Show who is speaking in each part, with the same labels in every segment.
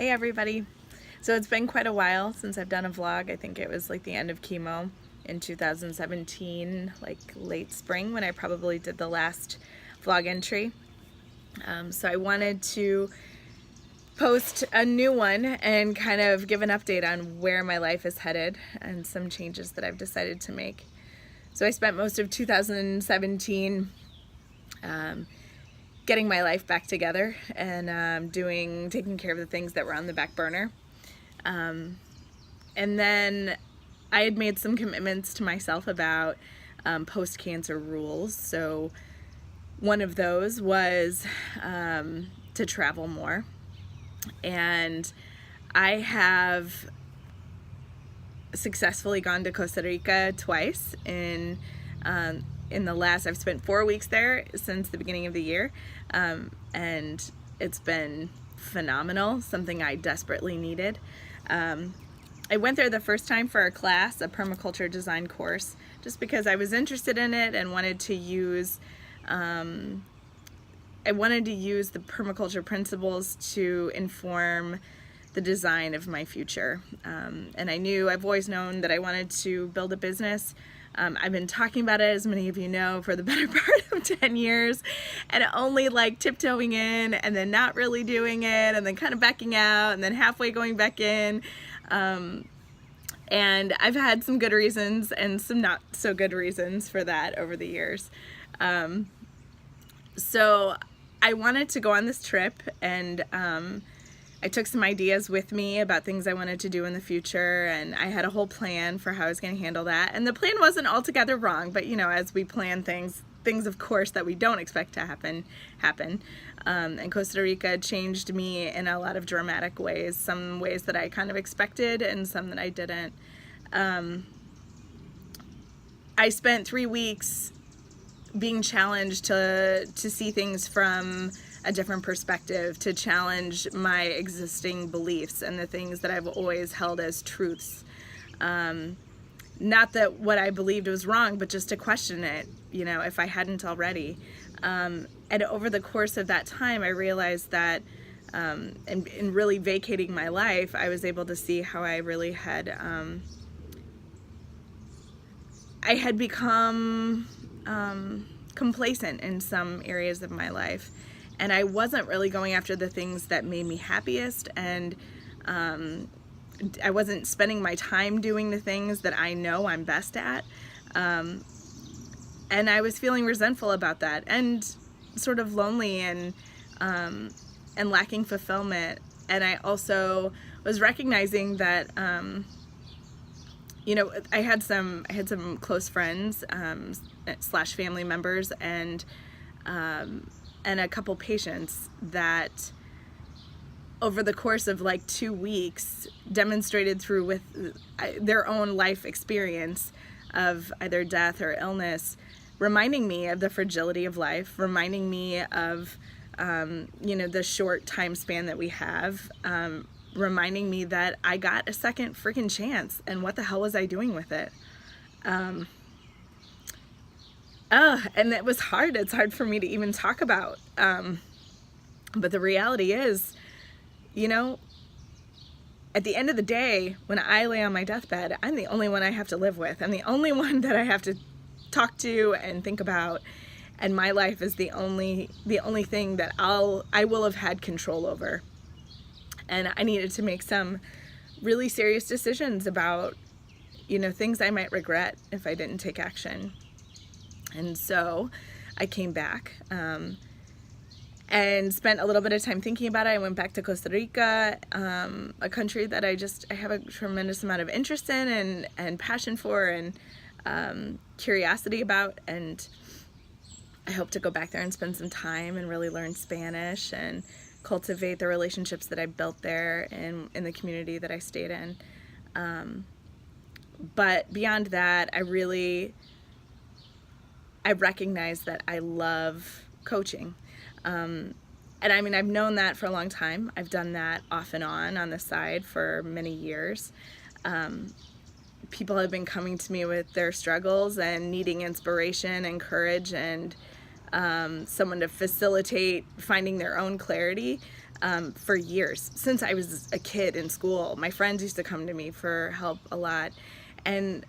Speaker 1: Hey everybody. So it's been quite a while since I've done a vlog. I think it was like the end of chemo in 2017, like late spring, when I probably did the last vlog entry. So I wanted to post a new one and kind of give an update on where my life is headed and some changes that I've decided to make. So I spent most of 2017 getting my life back together and taking care of the things that were on the back burner. And then I had made some commitments to myself about post-cancer rules. So one of those was to travel more. And I have successfully gone to Costa Rica twice in the last, I've spent 4 weeks there since the beginning of the year, and it's been phenomenal, something I desperately needed. I went there the first time for a class, a permaculture design course, just because I was interested in it and wanted to use the permaculture principles to inform the design of my future. And I've always known that I wanted to build a business. I've been talking about it, as many of you know, for the better part of 10 years, and only like tiptoeing in and then not really doing it and then kind of backing out and then halfway going back in. And I've had some good reasons and some not so good reasons for that over the years. So I wanted to go on this trip, and I took some ideas with me about things I wanted to do in the future, and I had a whole plan for how I was going to handle that. And the plan wasn't altogether wrong, but you know, as we plan things of course that we don't expect to happen. And Costa Rica changed me in a lot of dramatic ways, some ways that I kind of expected and some that I didn't. I spent 3 weeks being challenged to see things from a different perspective, to challenge my existing beliefs and the things that I've always held as truths. Not that what I believed was wrong, but just to question it, you know, if I hadn't already. And over the course of that time, I realized that in really vacating my life, I was able to see how I really had, I had become complacent in some areas of my life. And I wasn't really going after the things that made me happiest, and I wasn't spending my time doing the things that I know I'm best at. And I was feeling resentful about that, and sort of lonely and lacking fulfillment. And I also was recognizing that you know, I had some close friends slash family members and a couple patients that over the course of like 2 weeks demonstrated through with their own life experience of either death or illness, reminding me of the fragility of life, reminding me of you know, the short time span that we have, reminding me that I got a second freaking chance, and what the hell was I doing with it? And it was hard. It's hard for me to even talk about. But the reality is, you know, at the end of the day, when I lay on my deathbed, I'm the only one I have to live with. I'm the only one that I have to talk to and think about. And my life is the only thing that I will have had control over. And I needed to make some really serious decisions about, you know, things I might regret if I didn't take action. And so I came back and spent a little bit of time thinking about it. I went back to Costa Rica, a country that I have a tremendous amount of interest in and passion for and curiosity about. And I hope to go back there and spend some time and really learn Spanish and cultivate the relationships that I built there in the community that I stayed in. But beyond that, I recognize that I love coaching. And I mean, I've known that for a long time. I've done that off and on the side for many years. People have been coming to me with their struggles and needing inspiration and courage and someone to facilitate finding their own clarity. for years, since I was a kid in school. My friends used to come to me for help a lot, and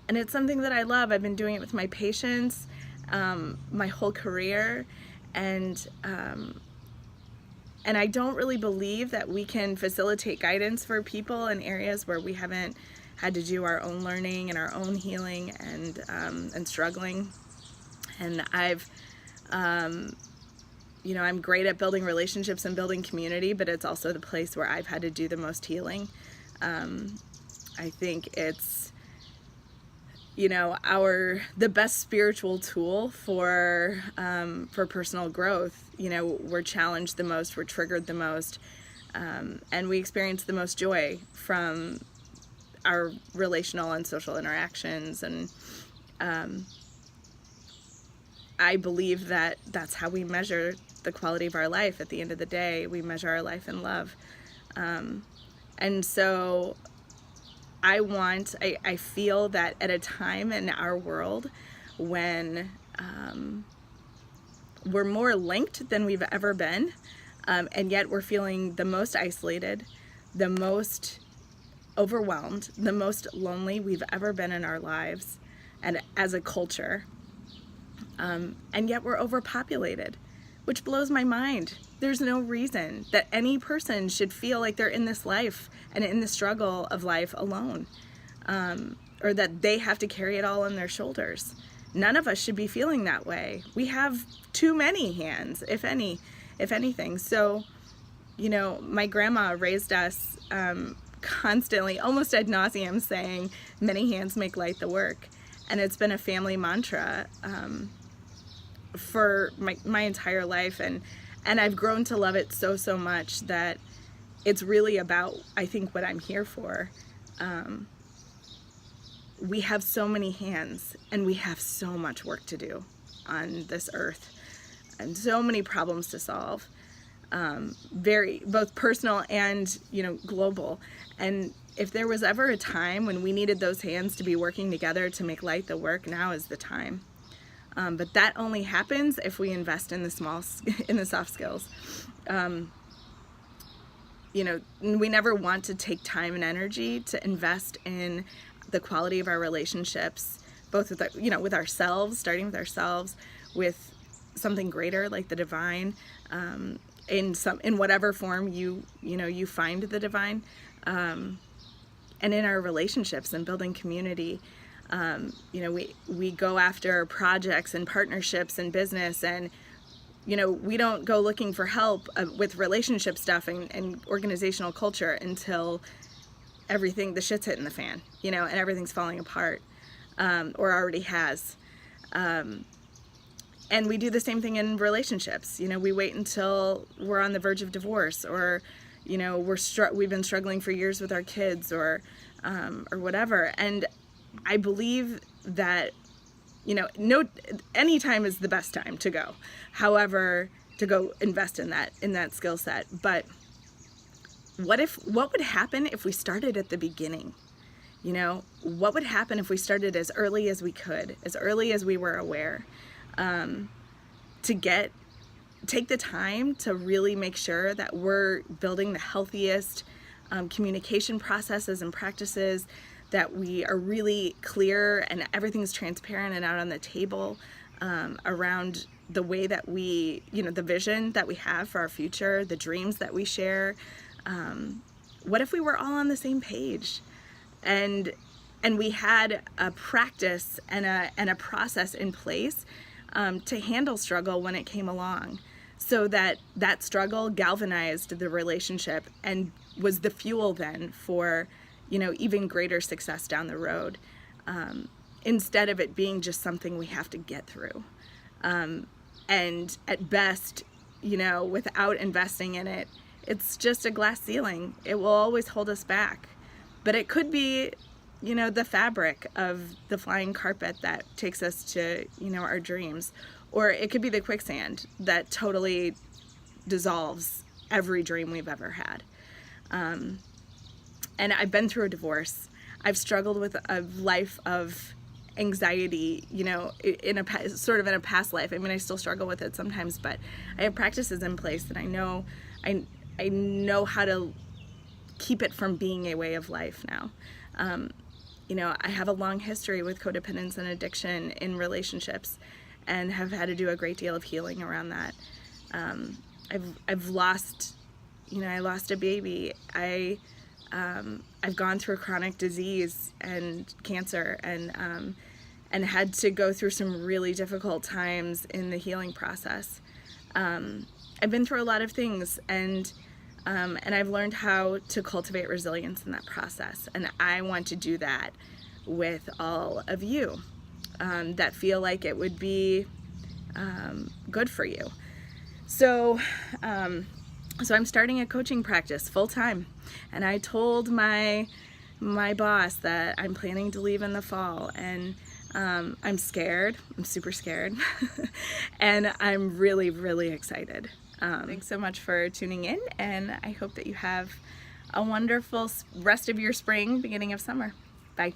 Speaker 1: it's something that I love. I've been doing it with my patients my whole career, and I don't really believe that we can facilitate guidance for people in areas where we haven't had to do our own learning and our own healing and struggling. And I'm great at building relationships and building community, but it's also the place where I've had to do the most healing. I think it's, the best spiritual tool for personal growth. We're challenged the most, we're triggered the most, and we experience the most joy from our relational and social interactions. And I believe that that's how we measure the quality of our life. At the end of the day, we measure our life in love. And so I feel that at a time in our world when we're more linked than we've ever been, and yet we're feeling the most isolated, the most overwhelmed, the most lonely we've ever been in our lives, and as a culture. And yet we're overpopulated, which blows my mind. There's no reason that any person should feel like they're in this life and in the struggle of life alone, or that they have to carry it all on their shoulders. None of us should be feeling that way. We have too many hands, if anything. So, my grandma raised us constantly, almost ad nauseum, saying, "Many hands make light the work." And it's been a family mantra for my entire life, and I've grown to love it so much that it's really about, I think, what I'm here for. We have so many hands, and we have so much work to do on this earth, and so many problems to solve, both personal and global. And if there was ever a time when we needed those hands to be working together to make light the work, now is the time. But that only happens if we invest in the soft skills. We never want to take time and energy to invest in the quality of our relationships, both with ourselves, starting with ourselves, with something greater like the divine, in whatever form you find the divine, and in our relationships and building community. We go after projects and partnerships and business, and we don't go looking for help with relationship stuff and organizational culture until the shit's hitting the fan, and everything's falling apart, or already has. And we do the same thing in relationships. We wait until we're on the verge of divorce, or we've been struggling for years with our kids, or whatever. And I believe that any time is the best time to go. However, to go invest in that skill set. But what would happen if we started at the beginning? What would happen if we started as early as we could, as early as we were aware, to take the time to really make sure that we're building the healthiest communication processes and practices, that we are really clear and everything's transparent and out on the table around the way that we, the vision that we have for our future, the dreams that we share. What if we were all on the same page, and we had a practice and a process in place to handle struggle when it came along, so that struggle galvanized the relationship and was the fuel then for even greater success down the road, instead of it being just something we have to get through. And at best, without investing in it, it's just a glass ceiling. It will always hold us back. But it could be, the fabric of the flying carpet that takes us to, our dreams. Or it could be the quicksand that totally dissolves every dream we've ever had. And I've been through a divorce. I've struggled with a life of anxiety, in a past life. I mean, I still struggle with it sometimes, but I have practices in place that I know I know how to keep it from being a way of life now. You know, I have a long history with codependence and addiction in relationships, and have had to do a great deal of healing around that. I've lost, you know, I lost a baby. I've gone through chronic disease and cancer, and had to go through some really difficult times in the healing process. I've been through a lot of things, and I've learned how to cultivate resilience in that process. And I want to do that with all of you that feel like it would be good for you. So I'm starting a coaching practice full time, and I told my boss that I'm planning to leave in the fall, and I'm scared. I'm super scared, and I'm really, really excited. Thanks so much for tuning in, and I hope that you have a wonderful rest of your spring, beginning of summer. Bye.